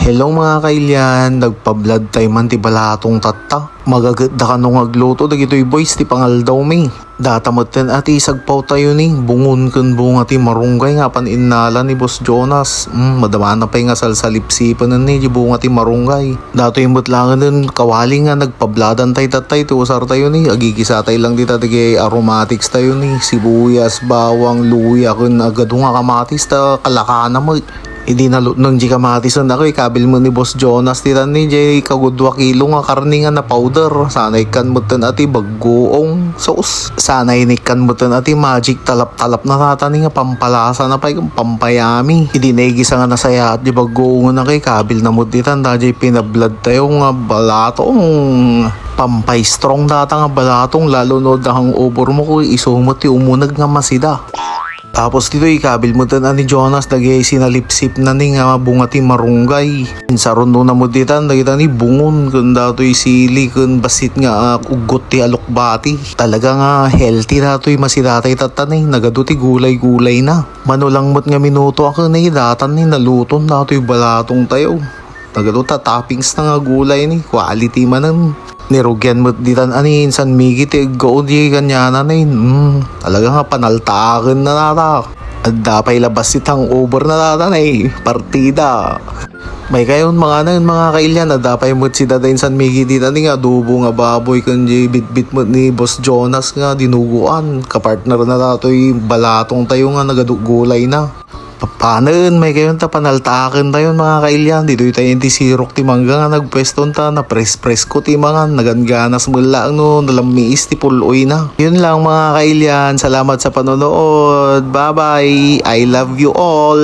Hello mga kailyan, nagpa-blood time man ti balatong tatta. Magaganda ka nung agluto, dagitoy boys, ti pangal daw may. Datamot ten ati sagpaw tayo ni, bungun kun bunga ti marunggay nga paninala ni Boss Jonas. Madama na pa nga salsalipsipan ni bunga ti marunggay. Dato yung butlangan nun, kawali nga nagpa-bladan tay tatay, ti usar tayo ni. Agigisa tayo lang dita tigay aromatics tayo ni, sibuyas, bawang, luya, kun agad nga kamatis ta kalakana mo. Hindi na nung di kamatis na ako ikabil mo ni Boss Jonas titan ni Jay kagudwa kilo nga karni nga na powder. Sanay kan mo tan ati baggoong sauce. Sanay ni kan mo tan ati magic talap-talap na tatani nga pampalasa na pa pampayami. Hindi naigisa nga nasaya at di baggoong na kay kabil na mo titan da Jay pinablad tayo nga balatong pampay strong data nga balatong lalo no dahang over mo ko isumot ti umunag nga masida. Tapos dito ikabil mo tan ni Jonas dagay sinalipsip na ni nga bunga ti marunggay. Saron no na mo ditan dagita ni bungon kun datoy sili kun basit nga ugot ti alokbati. Talaga nga healthy datoy masidatay tatani nagado ti gulay-gulay na. Manulang mot nga minuto ako na datan ni naluton datoy balatong tayo. Nagado ta toppings na nga gulay ni quality manan. Nirugyan mo ditan anin san migi ti go di ganyanan na yun. Talaga nga panaltakin na nata. At dapay labas itang over na nata na partida. May kayon mga kailyan na dapay mo si dadain san migi ditan nga adobo nga baboy kanji bit mo ni Boss Jonas nga dinuguan. Kapartner na datoy balatong tayo nga nagadugulay na. Papanan, may kayon ta panaltakin tayo mga kailyan. Dito tayo yung tisirok ti mangga nga nagpweston ta na press ko ti mga naganganas mula no nalamiis ti puloy na. Yun lang mga kailyan. Salamat sa panonood. Bye bye. I love you all.